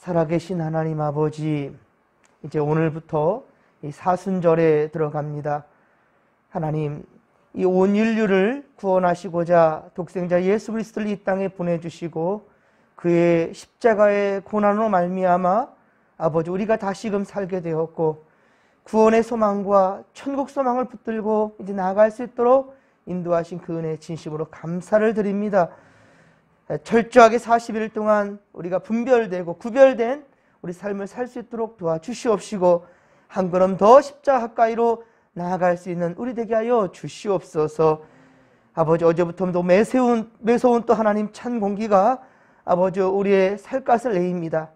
살아계신 하나님 아버지, 이제 오늘부터 이 사순절에 들어갑니다. 하나님, 이 온 인류를 구원하시고자 독생자 예수 그리스도를 이 땅에 보내주시고 그의 십자가의 고난으로 말미암아 아버지 우리가 다시금 살게 되었고 구원의 소망과 천국 소망을 붙들고 이제 나아갈 수 있도록 인도하신 그 은혜에 진심으로 감사를 드립니다. 철저하게 40일 동안 우리가 분별되고 구별된 우리 삶을 살 수 있도록 도와주시옵시고 한 걸음 더 십자가 가까이로 나아갈 수 있는 우리 되게 하여 주시옵소서. 아버지, 어제부터 매서운 또 하나님 찬 공기가 아버지 우리의 살갗을 내입니다.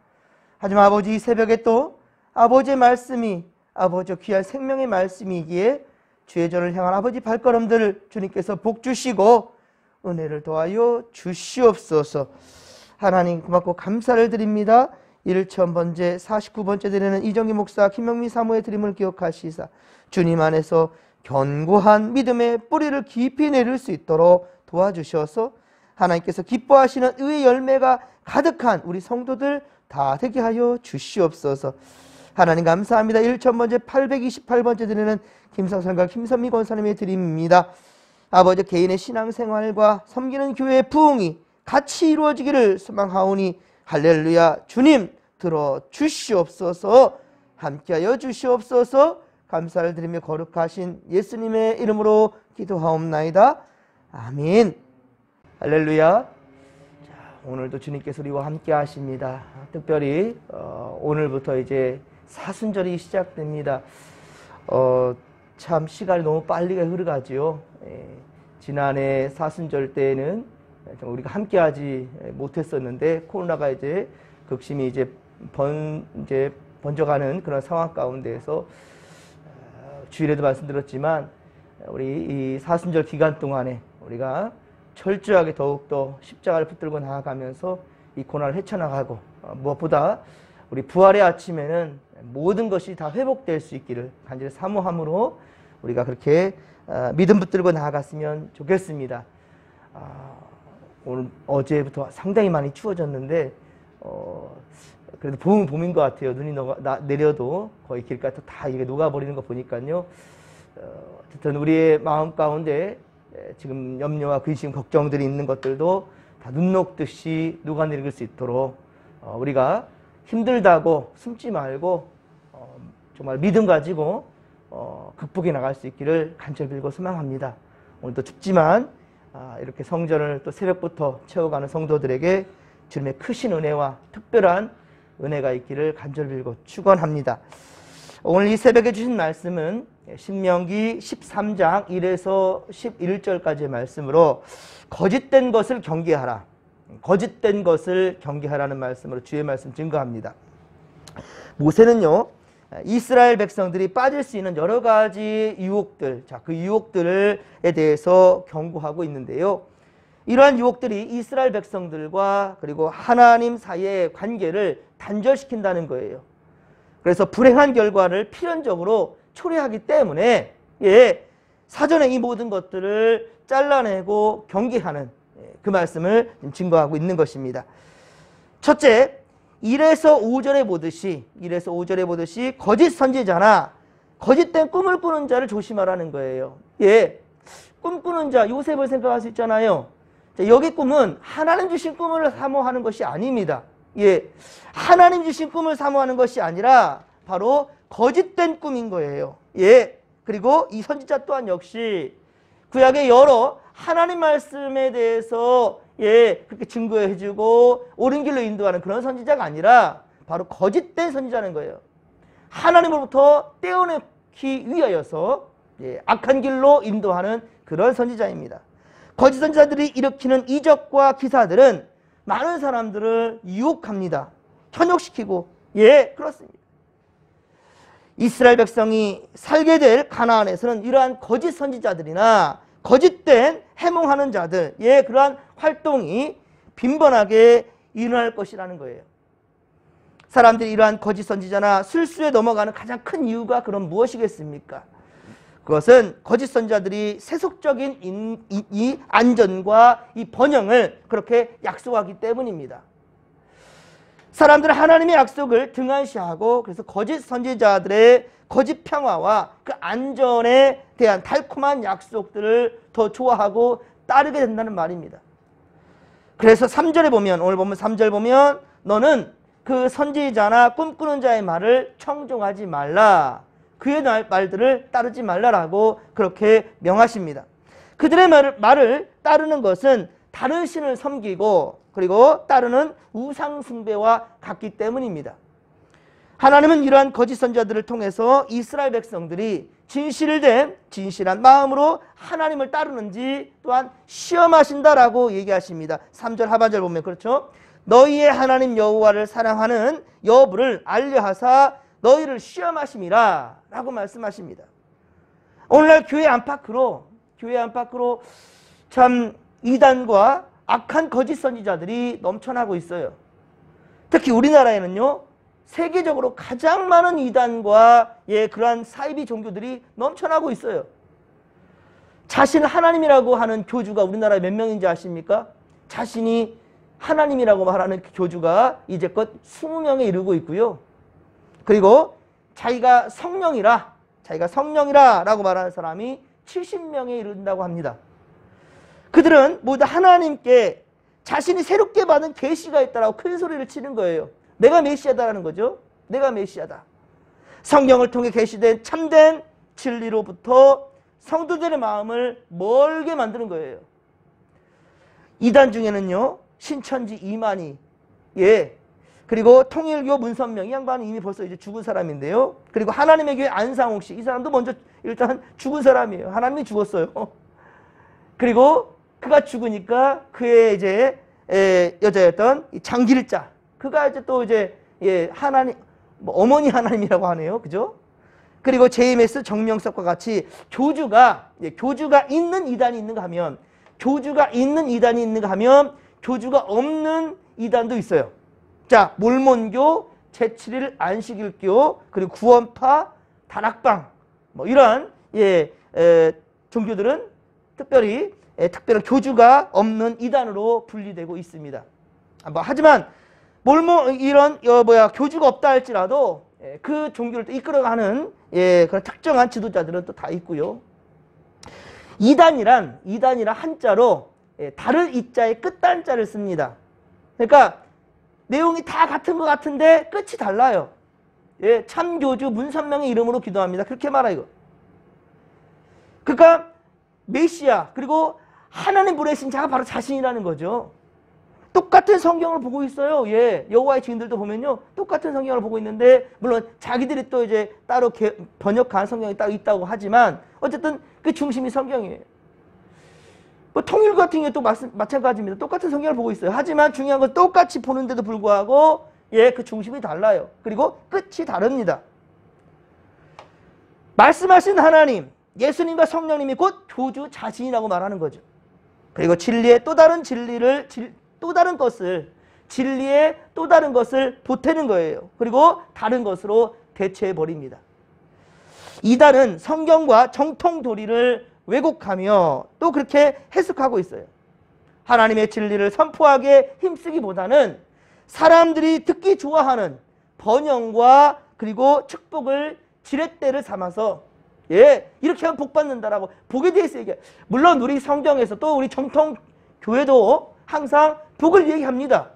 하지만 아버지 이 새벽에 또 아버지의 말씀이 아버지 귀한 생명의 말씀이기에 주의 전을 향한 아버지 발걸음들 주님께서 복 주시고 은혜를 더하여 주시옵소서. 하나님 고맙고 감사를 드립니다. 1,000번째 49번째 드리는 이정기 목사 김영미 사모의 드림을 기억하시사 주님 안에서 견고한 믿음의 뿌리를 깊이 내릴 수 있도록 도와주셔서 하나님께서 기뻐하시는 의의 열매가 가득한 우리 성도들 다 되게 하여 주시옵소서. 하나님 감사합니다. 1,000번째 828번째 드리는 김성선과 김선미 권사님의 드림입니다. 아버지 개인의 신앙생활과 섬기는 교회의 부흥이 같이 이루어지기를 소망하오니 할렐루야. 주님 들어주시옵소서. 함께하여 주시옵소서. 감사를 드리며 거룩하신 예수님의 이름으로 기도하옵나이다. 아멘. 할렐루야. 자, 오늘도 주님께서 우리와 함께 하십니다. 특별히 오늘부터 이제 사순절이 시작됩니다. 참 시간이 너무 빨리 흐르가지요. 지난해 사순절 때는 우리가 함께하지 못했었는데 코로나가 이제 극심히 이제 번져가는 그런 상황 가운데에서 주일에도 말씀드렸지만 우리 이 사순절 기간 동안에 우리가 철저하게 더욱더 십자가를 붙들고 나아가면서 이 고난을 헤쳐나가고 무엇보다 우리 부활의 아침에는 모든 것이 다 회복될 수 있기를 간절히 사모함으로 우리가 그렇게 믿음 붙들고 나아갔으면 좋겠습니다. 오늘 어제부터 상당히 많이 추워졌는데 그래도 봄은 봄인 것 같아요. 눈이 내려도 거의 길가에 다 이게 녹아버리는 거 보니까요. 어쨌든 우리의 마음 가운데 지금 염려와 근심, 걱정들이 있는 것들도 다 눈 녹듯이 녹아내릴 수 있도록 우리가 힘들다고 숨지 말고 정말 믿음 가지고 극복해 나갈 수 있기를 간절히 빌고 소망합니다. 오늘도 춥지만 이렇게 성전을 또 새벽부터 채워가는 성도들에게 주님의 크신 은혜와 특별한 은혜가 있기를 간절히 빌고 축원합니다. 오늘 이 새벽에 주신 말씀은 신명기 13장 1에서 11절까지의 말씀으로 거짓된 것을 경계하라. 거짓된 것을 경계하라는 말씀으로 주의 말씀 증거합니다. 모세는요, 이스라엘 백성들이 빠질 수 있는 여러 가지 유혹들, 그 유혹들에 대해서 경고하고 있는데요. 이러한 유혹들이 이스라엘 백성들과 그리고 하나님 사이의 관계를 단절시킨다는 거예요. 그래서 불행한 결과를 필연적으로 초래하기 때문에 사전에 이 모든 것들을 잘라내고 경계하는 그 말씀을 증거하고 있는 것입니다. 첫째, 1에서 5절에 보듯이 거짓 선지자나 거짓된 꿈을 꾸는 자를 조심하라는 거예요. 꿈꾸는 자, 요셉을 생각할 수 있잖아요. 여기 꿈은 하나님 주신 꿈을 사모하는 것이 아닙니다. 하나님 주신 꿈을 사모하는 것이 아니라 바로 거짓된 꿈인 거예요. 그리고 이 선지자 또한 역시 구약의 여러 하나님 말씀에 대해서 그렇게 증거해주고 옳은 길로 인도하는 그런 선지자가 아니라 바로 거짓된 선지자는 거예요. 하나님으로부터 떼어내기 위하여서 악한 길로 인도하는 그런 선지자입니다. 거짓 선지자들이 일으키는 이적과 기사들은 많은 사람들을 유혹합니다. 현혹시키고 그렇습니다. 이스라엘 백성이 살게 될 가나안에서는 이러한 거짓 선지자들이나 거짓된 해몽하는 자들, 그러한 활동이 빈번하게 일어날 것이라는 거예요. 사람들이 이러한 거짓 선지자나 술수에 넘어가는 가장 큰 이유가 그럼 무엇이겠습니까? 그것은 거짓 선지자들이 세속적인 이 안전과 이 번영을 그렇게 약속하기 때문입니다. 사람들은 하나님의 약속을 등한시하고 그래서 거짓 선지자들의 거짓 평화와 그 안전에 대한 달콤한 약속들을 더 좋아하고 따르게 된다는 말입니다. 그래서 3절에 보면, 오늘 보면 3절 보면 너는 그 선지자나 꿈꾸는 자의 말을 청종하지 말라. 그의 말들을 따르지 말라라고 그렇게 명하십니다. 그들의 말을 따르는 것은 다른 신을 섬기고 그리고 따르는 우상 숭배와 같기 때문입니다. 하나님은 이러한 거짓 선지자들을 통해서 이스라엘 백성들이 진실한 마음으로 하나님을 따르는지 또한 시험하신다라고 얘기하십니다. 3절 하반절 보면 그렇죠. 너희의 하나님 여호와를 사랑하는 여부를 알려하사 너희를 시험하심이라 라고 말씀하십니다. 오늘날 교회 안팎으로 참 이단과 악한 거짓 선지자들이 넘쳐나고 있어요. 특히 우리나라에는요, 세계적으로 가장 많은 이단과 그러한 사이비 종교들이 넘쳐나고 있어요. 자신을 하나님이라고 하는 교주가 우리나라에 몇 명인지 아십니까? 자신이 하나님이라고 말하는 교주가 이제껏 20명에 이르고 있고요. 그리고 자기가 성령이라 라고 말하는 사람이 70명에 이른다고 합니다. 그들은 모두 하나님께 자신이 새롭게 받은 계시가 있다라고 큰 소리를 치는 거예요. 내가 메시아다라는 거죠. 내가 메시아다. 성경을 통해 계시된 참된 진리로부터 성도들의 마음을 멀게 만드는 거예요. 이단 중에는요, 신천지 이만희, 그리고 통일교 문선명, 이 양반은 이미 벌써 이제 죽은 사람인데요. 그리고 하나님의 교회 안상욱 씨, 이 사람도 먼저 일단 죽은 사람이에요. 하나님이 죽었어요. 그리고 그가 죽으니까 그의 이제 여자였던 장길자, 그가 이제 또 이제 하나님, 어머니 하나님이라고 하네요. 그죠? 그리고 JMS 정명석과 같이 교주가 있는 이단이 있는가 하면, 교주가 없는 이단도 있어요. 자, 몰몬교, 제7일 안식일교, 그리고 구원파, 다락방, 이러한 종교들은 특별히 특별한 교주가 없는 이단으로 분리되고 있습니다. 하지만 이런 교주가 없다 할지라도 그 종교를 또 이끌어가는 그런 특정한 지도자들은 또 다 있고요. 이단이란 한자로 다를 이자의 끝단자를 씁니다. 그러니까 내용이 다 같은 것 같은데 끝이 달라요. 참교주 문선명의 이름으로 기도합니다. 그렇게 말해요. 그러니까 메시아 그리고 하나님 보내신 자가 바로 자신이라는 거죠. 똑같은 성경을 보고 있어요. 여호와의 증인들도 보면요, 똑같은 성경을 보고 있는데, 물론 자기들이 또 이제 따로 번역한 성경이 따로 있다고 하지만 어쨌든 그 중심이 성경이에요. 통일 같은 경우 또 마찬가지입니다. 똑같은 성경을 보고 있어요. 하지만 중요한 건 똑같이 보는데도 불구하고 그 중심이 달라요. 그리고 끝이 다릅니다. 말씀하신 하나님, 예수님과 성령님이 곧 교주 자신이라고 말하는 거죠. 그리고 진리의 또 다른 것을 보태는 거예요. 그리고 다른 것으로 대체해버립니다. 이단은 성경과 정통 도리를 왜곡하며 또 그렇게 해석하고 있어요. 하나님의 진리를 선포하게 힘쓰기보다는 사람들이 듣기 좋아하는 번영과 그리고 축복을 지렛대를 삼아서 이렇게 하면 복 받는다라고 복에 대해서 얘기해요. 물론 우리 성경에서 또 우리 정통 교회도 항상 복을 얘기합니다.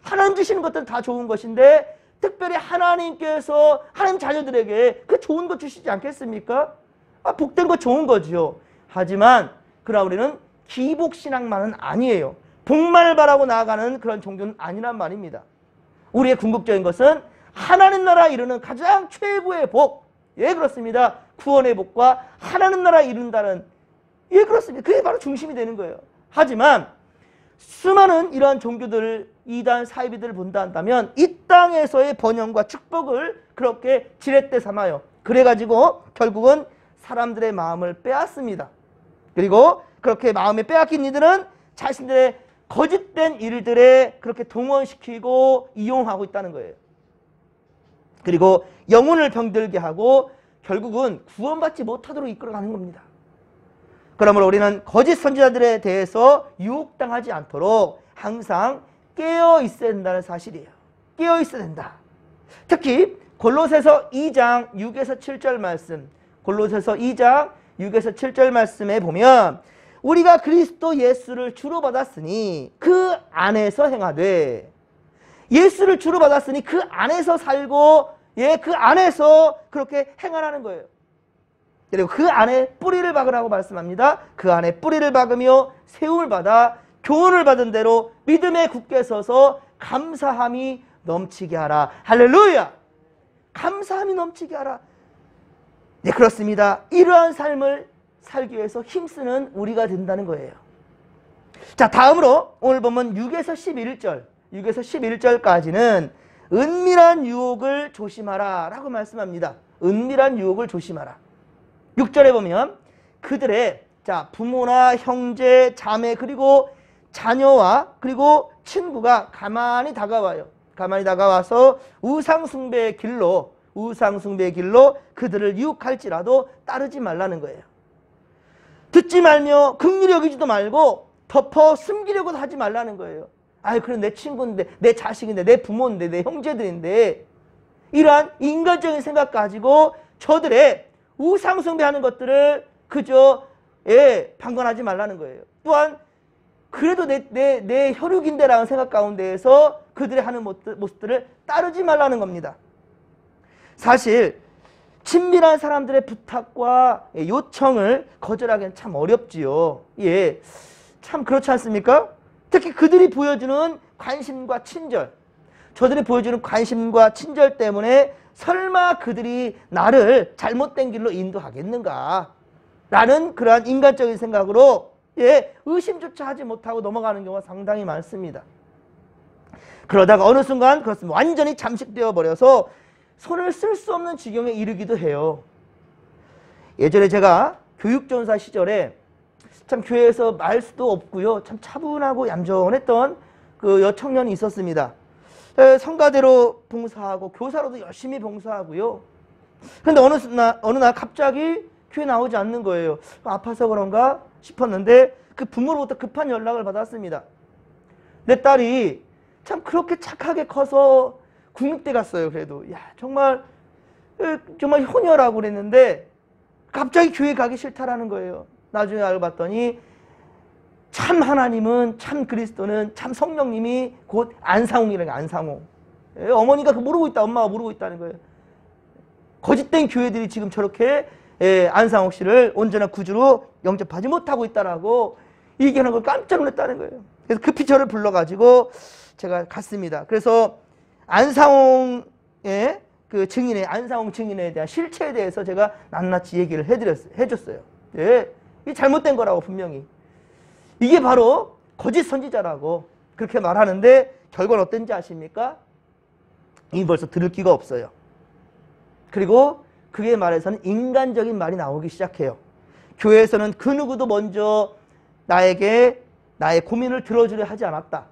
하나님 주시는 것들은 다 좋은 것인데 특별히 하나님께서 하나님 자녀들에게 그 좋은 것 주시지 않겠습니까? 복된 거 좋은 거죠. 하지만 그러나 우리는 기복신앙만은 아니에요. 복만을 바라고 나아가는 그런 종교는 아니란 말입니다. 우리의 궁극적인 것은 하나님 나라에 이르는 가장 최고의 복, 그렇습니다. 구원의 복과 하나님 나라에 이른다는, 그렇습니다. 그게 바로 중심이 되는 거예요. 하지만 수많은 이러한 종교들, 이단 사이비들을 본다 한다면 이 땅에서의 번영과 축복을 그렇게 지렛대 삼아요. 그래가지고 결국은 사람들의 마음을 빼앗습니다. 그리고 그렇게 마음에 빼앗긴 이들은 자신들의 거짓된 일들에 그렇게 동원시키고 이용하고 있다는 거예요. 그리고 영혼을 병들게 하고 결국은 구원받지 못하도록 이끌어가는 겁니다. 그러므로 우리는 거짓 선지자들에 대해서 유혹당하지 않도록 항상 깨어 있어야 된다는 사실이에요. 깨어 있어야 된다. 특히 골로새서 2장 6에서 7절 말씀, 골로새서 2장 6에서 7절 말씀에 보면 우리가 그리스도 예수를 주로 받았으니 그 안에서 행하되, 예수를 주로 받았으니 그 안에서 살고, 그 안에서 그렇게 행하라는 거예요. 그리고 그 안에 뿌리를 박으라고 말씀합니다. 그 안에 뿌리를 박으며 세움을 받아 교훈을 받은 대로 믿음에 굳게 서서 감사함이 넘치게 하라. 할렐루야! 감사함이 넘치게 하라. 네, 그렇습니다. 이러한 삶을 살기 위해서 힘쓰는 우리가 된다는 거예요. 자, 다음으로 오늘 보면 6에서 11절까지는 은밀한 유혹을 조심하라 라고 말씀합니다. 은밀한 유혹을 조심하라. 6절에 보면 그들의 부모나 형제, 자매, 그리고 자녀와 그리고 친구가 가만히 다가와요. 가만히 다가와서 우상숭배의 길로 그들을 유혹할지라도 따르지 말라는 거예요. 듣지 말며 긍휼히 여기지도 말고 덮어 숨기려고도 하지 말라는 거예요. 그럼 내 친구인데, 내 자식인데, 내 부모인데, 내 형제들인데, 이러한 인간적인 생각 가지고 저들의 우상숭배하는 것들을 그저 방관하지 말라는 거예요. 또한 그래도 내 혈육인데라는 생각 가운데에서 그들의 하는 모습들을 따르지 말라는 겁니다. 사실 친밀한 사람들의 부탁과 요청을 거절하기는 참 어렵지요. 참 그렇지 않습니까? 특히 그들이 보여주는 관심과 친절, 저들이 보여주는 관심과 친절 때문에 설마 그들이 나를 잘못된 길로 인도하겠는가 라는 그러한 인간적인 생각으로 의심조차 하지 못하고 넘어가는 경우가 상당히 많습니다. 그러다가 어느 순간 그렇습니다. 완전히 잠식되어 버려서 손을 쓸 수 없는 지경에 이르기도 해요. 예전에 제가 교육전사 시절에 참 교회에서 말 수도 없고요, 참 차분하고 얌전했던 그 여청년이 있었습니다. 성가대로 봉사하고 교사로도 열심히 봉사하고요. 그런데 어느 날 갑자기 교회 나오지 않는 거예요. 아파서 그런가 싶었는데 그 부모로부터 급한 연락을 받았습니다. 내 딸이 참 그렇게 착하게 커서 국립대 갔어요. 그래도 정말 효녀라고 그랬는데 갑자기 교회 가기 싫다라는 거예요. 나중에 알고 봤더니 참 하나님은, 참 그리스도는, 참 성령님이 곧 안상홍이라는 거예요. 안상홍. 어머니가 모르고 있다. 엄마가 모르고 있다는 거예요. 거짓된 교회들이 지금 저렇게 안상홍 씨를 온전한 구주로 영접하지 못하고 있다라고 얘기하는 걸 깜짝 놀랐다는 거예요. 그래서 급히 저를 불러가지고 제가 갔습니다. 그래서 안상홍 증인에 대한 실체에 대해서 제가 낱낱이 얘기를 해줬어요. 이게 잘못된 거라고 분명히. 이게 바로 거짓 선지자라고 그렇게 말하는데 결과는 어땠는지 아십니까? 이미 벌써 들을 기가 없어요. 그리고 그의 말에서는 인간적인 말이 나오기 시작해요. 교회에서는 그 누구도 먼저 나에게 나의 고민을 들어주려 하지 않았다.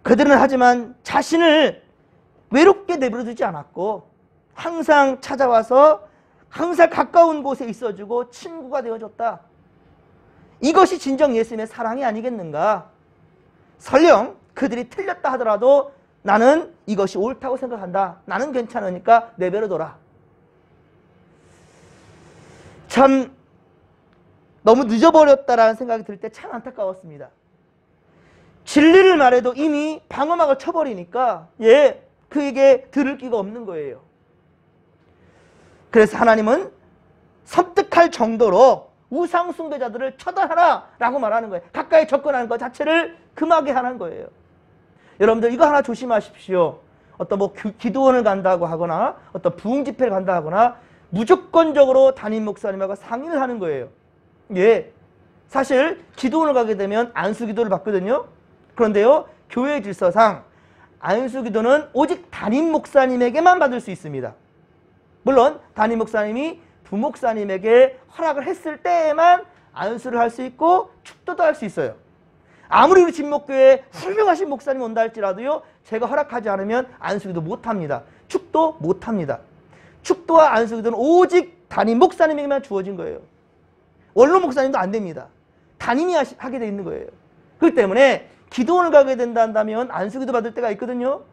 그들은 하지만 자신을 외롭게 내버려두지 않았고 항상 찾아와서 항상 가까운 곳에 있어주고 친구가 되어줬다. 이것이 진정 예수님의 사랑이 아니겠는가? 설령 그들이 틀렸다 하더라도 나는 이것이 옳다고 생각한다. 나는 괜찮으니까 내버려둬라. 참 너무 늦어버렸다라는 생각이 들 때 참 안타까웠습니다. 진리를 말해도 이미 방어막을 쳐버리니까 그에게 들을 기가 없는 거예요. 그래서 하나님은 섬뜩할 정도로 우상 숭배자들을 처단하라 라고 말하는 거예요. 가까이 접근하는 것 자체를 금하게 하는 거예요. 여러분들 이거 하나 조심하십시오. 어떤 기도원을 간다고 하거나 어떤 부흥 집회를 간다 하거나 무조건적으로 담임 목사님하고 상의를 하는 거예요. 사실 기도원을 가게 되면 안수기도를 받거든요. 그런데요, 교회 질서상 안수기도는 오직 담임 목사님에게만 받을 수 있습니다. 물론 담임 목사님이 부목사님에게 허락을 했을 때에만 안수를 할 수 있고 축도도 할 수 있어요. 아무리 우리 진목교회에 훌륭하신 목사님 온다 할지라도요, 제가 허락하지 않으면 안수기도 못합니다. 축도 못합니다. 축도와 안수기도는 오직 담임 목사님에게만 주어진 거예요. 원로 목사님도 안 됩니다. 담임이 하게 돼 있는 거예요. 그렇기 때문에 기도원을 가게 된다 한다면 안수기도 받을 때가 있거든요.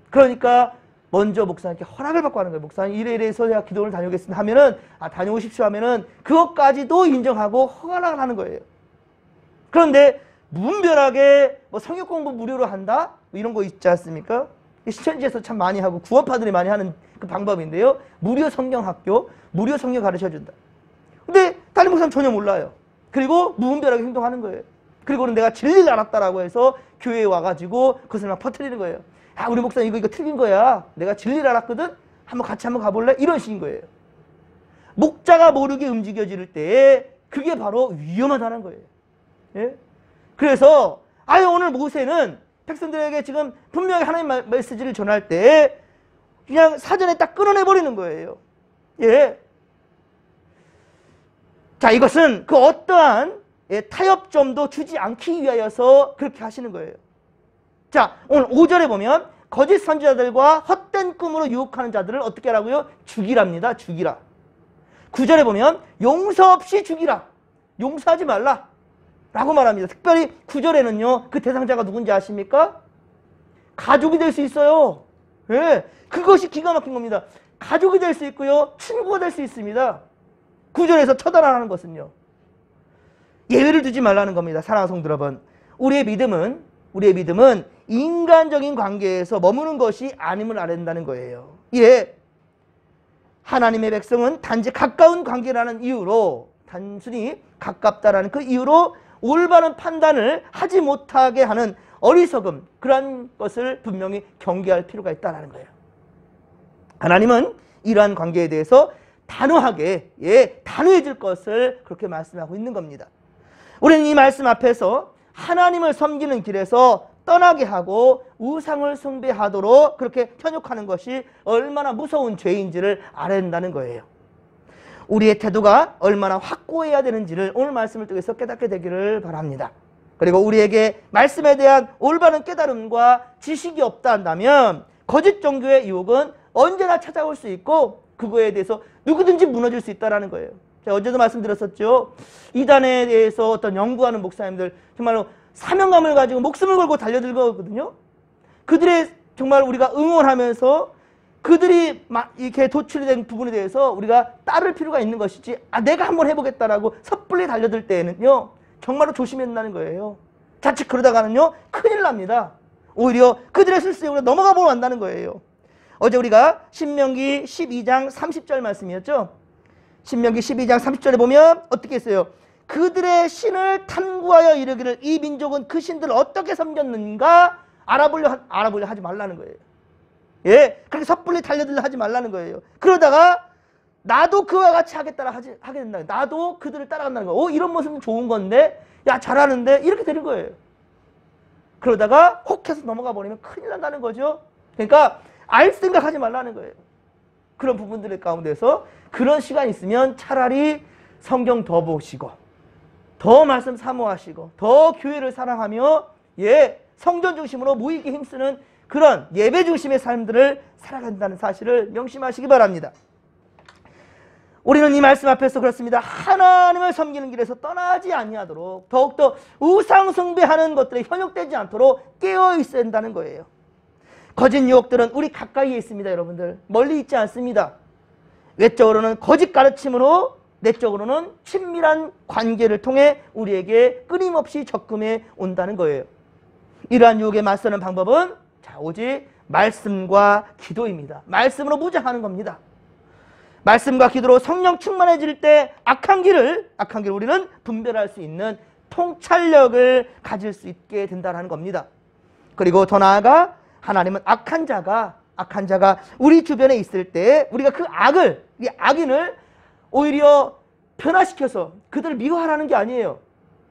그러니까 먼저 목사님께 허락을 받고 하는 거예요. 목사님 이래 해서 제가 기도원을 다녀오겠습니다 하면은 다녀오십시오 하면은 그것까지도 인정하고 허락을 하는 거예요. 그런데 무분별하게 뭐 성역 공부 무료로 한다? 뭐 이런 거 있지 않습니까? 신천지에서 참 많이 하고 구원파들이 많이 하는 그 방법인데요. 무료 성경학교, 무료 성경 가르쳐준다. 근데 담임 목사님 전혀 몰라요. 그리고 무분별하게 행동하는 거예요. 그리고는 내가 진리를 알았다라고 해서 교회에 와가지고 그것을 막 퍼뜨리는 거예요. 야, 우리 목사님 이거 틀린 거야. 내가 진리를 알았거든? 같이 한번 가볼래? 이런 식인 거예요. 목자가 모르게 움직여질 때에 그게 바로 위험하다는 거예요. 예? 그래서 오늘 모세는 백성들에게 지금 분명히 하나님 메시지를 전할 때 그냥 사전에 딱 끊어내버리는 거예요. 예. 자, 이것은 그 어떠한 타협점도 주지 않기 위하여서 그렇게 하시는 거예요. 자, 오늘 5절에 보면 거짓 선지자들과 헛된 꿈으로 유혹하는 자들을 어떻게 하라고요? 죽이랍니다. 죽이라. 9절에 보면 용서 없이 죽이라. 용서하지 말라. 라고 말합니다. 특별히 9절에는요. 그 대상자가 누군지 아십니까? 가족이 될 수 있어요. 예, 그것이 기가 막힌 겁니다. 가족이 될 수 있고요. 친구가 될 수 있습니다. 9절에서 처단하라는 것은요. 예외를 두지 말라는 겁니다. 사랑하는 성도 여러분. 우리의 믿음은 인간적인 관계에서 머무는 것이 아님을 알아낸다는 거예요. 예. 하나님의 백성은 단지 가까운 관계라는 이유로, 단순히 가깝다라는 그 이유로 올바른 판단을 하지 못하게 하는 어리석음, 그러한 것을 분명히 경계할 필요가 있다는 거예요. 하나님은 이러한 관계에 대해서 단호하게, 단호해질 것을 그렇게 말씀하고 있는 겁니다. 우리는 이 말씀 앞에서 하나님을 섬기는 길에서 떠나게 하고 우상을 숭배하도록 그렇게 현혹하는 것이 얼마나 무서운 죄인지를 알아야 된다는 거예요. 우리의 태도가 얼마나 확고해야 되는지를 오늘 말씀을 통해서 깨닫게 되기를 바랍니다. 그리고 우리에게 말씀에 대한 올바른 깨달음과 지식이 없다 한다면 거짓 종교의 유혹은 언제나 찾아올 수 있고 그거에 대해서 누구든지 무너질 수 있다는 거예요. 제가 어제도 말씀드렸었죠. 이단에 대해서 어떤 연구하는 목사님들 정말로 사명감을 가지고 목숨을 걸고 달려들거든요. 그들의 정말 우리가 응원하면서 그들이 이렇게 도출이 된 부분에 대해서 우리가 따를 필요가 있는 것이지, 내가 한번 해보겠다라고 섣불리 달려들 때에는요, 정말로 조심해야 된다는 거예요. 자칫 그러다가는요, 큰일 납니다. 오히려 그들의 실수에 우리가 넘어가 보면 안다는 거예요. 어제 우리가 신명기 12장 30절 말씀이었죠. 신명기 12장 30절에 보면 어떻게 했어요? 그들의 신을 탐구하여 이르기를 이 민족은 그 신들을 어떻게 섬겼는가 알아보려 하지 말라는 거예요. 예, 그렇게 섣불리 달려들려 하지 말라는 거예요. 그러다가 나도 그와 같이 하게 된다. 나도 그들을 따라간다는 거예요. 이런 모습은 좋은 건데, 야, 잘하는데 이렇게 되는 거예요. 그러다가 혹해서 넘어가 버리면 큰일 난다는 거죠. 그러니까 알 생각하지 말라는 거예요. 그런 부분들 가운데서 그런 시간이 있으면 차라리 성경 더 보시고 더 말씀 사모하시고 더 교회를 사랑하며 성전 중심으로 모이기 힘쓰는 그런 예배 중심의 삶들을 살아간다는 사실을 명심하시기 바랍니다. 우리는 이 말씀 앞에서 그렇습니다. 하나님을 섬기는 길에서 떠나지 아니하도록 더욱더 우상 숭배하는 것들에 현혹되지 않도록 깨어 있어야 한다는 거예요. 거짓 유혹들은 우리 가까이에 있습니다. 여러분들 멀리 있지 않습니다. 외적으로는 거짓 가르침으로, 내적으로는 친밀한 관계를 통해 우리에게 끊임없이 접근해 온다는 거예요. 이러한 유혹에 맞서는 방법은 오직 말씀과 기도입니다. 말씀으로 무장하는 겁니다. 말씀과 기도로 성령 충만해질 때 악한 길을 우리는 분별할 수 있는 통찰력을 가질 수 있게 된다는 겁니다. 그리고 더 나아가 하나님은 악한 자가 우리 주변에 있을 때 우리가 그 악인을 오히려 변화시켜서 그들을 미워하라는 게 아니에요.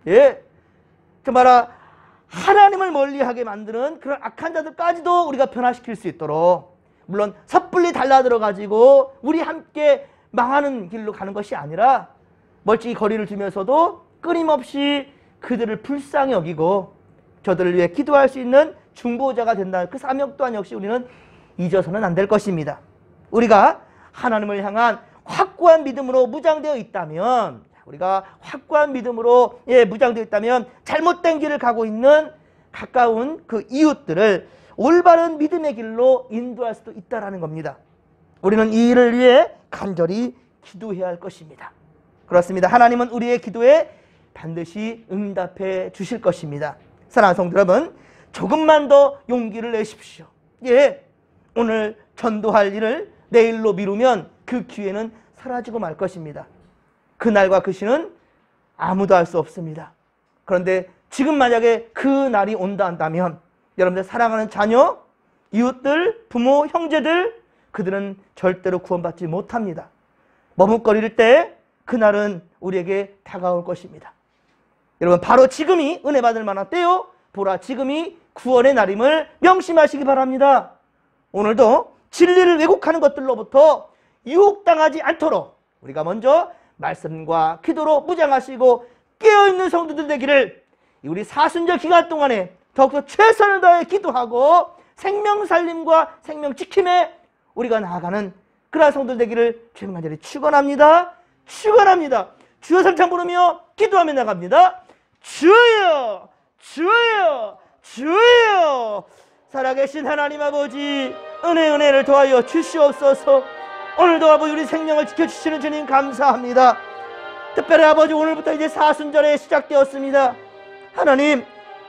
그 말아 하나님을 멀리하게 만드는 그런 악한 자들까지도 우리가 변화시킬 수 있도록, 물론 섣불리 달라들어가지고 우리 함께 망하는 길로 가는 것이 아니라 멀찍이 거리를 두면서도 끊임없이 그들을 불쌍히 여기고 저들을 위해 기도할 수 있는 중보자가 된다는 그 사명 또한 역시 우리는 잊어서는 안 될 것입니다. 우리가 하나님을 향한 확고한 믿음으로 무장되어 있다면, 무장되어 있다면 잘못된 길을 가고 있는 가까운 그 이웃들을 올바른 믿음의 길로 인도할 수도 있다는 겁니다. 우리는 이 일을 위해 간절히 기도해야 할 것입니다. 그렇습니다. 하나님은 우리의 기도에 반드시 응답해 주실 것입니다. 사랑하는 성도 여러분, 조금만 더 용기를 내십시오. 예, 오늘 전도할 일을 내일로 미루면 그 기회는 사라지고 말 것입니다. 그날과 그 시는 아무도 알 수 없습니다. 그런데 지금 만약에 그 날이 온다 한다면 여러분들 사랑하는 자녀, 이웃들, 부모, 형제들, 그들은 절대로 구원받지 못합니다. 머뭇거릴 때 그날은 우리에게 다가올 것입니다. 여러분, 바로 지금이 은혜 받을 만한 때요, 보라 지금이 구원의 날임을 명심하시기 바랍니다. 오늘도 진리를 왜곡하는 것들로부터 유혹당하지 않도록 우리가 먼저 말씀과 기도로 무장하시고 깨어있는 성도들 되기를 우리 사순절 기간 동안에 더욱더 최선을 다해 기도하고 생명 살림과 생명 지킴에 우리가 나아가는 그러한 성도들 되기를 주님 간절히 축원합니다. 축원합니다. 주여 삼창 부르며 기도하며 나갑니다. 주여, 주여, 주여. 살아계신 하나님 아버지, 은혜를 더하여 주시옵소서. 오늘도 아버지 우리 생명을 지켜주시는 주님 감사합니다. 특별히 아버지 오늘부터 이제 사순절에 시작되었습니다. 하나님,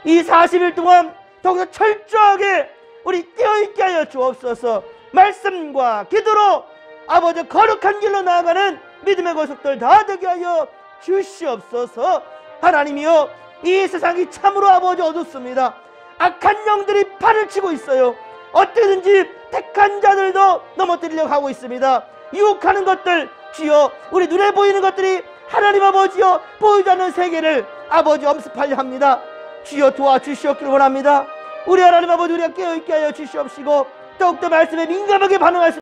이 40일 동안 더욱더 철저하게 우리 깨어있게 하여 주옵소서. 말씀과 기도로 아버지 거룩한 길로 나아가는 믿음의 고속들 다 되게 하여 주시옵소서. 하나님이여, 이 세상이 참으로 아버지 어둡습니다. 악한 영들이 판을 치고 있어요. 어떻게든지 택한 자들도 넘어뜨리려고 하고 있습니다. 유혹하는 것들, 주여, 우리 눈에 보이는 것들이 하나님 아버지여 보이지 않는 세계를 아버지 엄습하려 합니다. 주여 도와주시옵기를 원합니다. 우리 하나님 아버지, 우리가 깨어있게 하여 주시옵시고 더욱더 말씀에 민감하게 반응할 수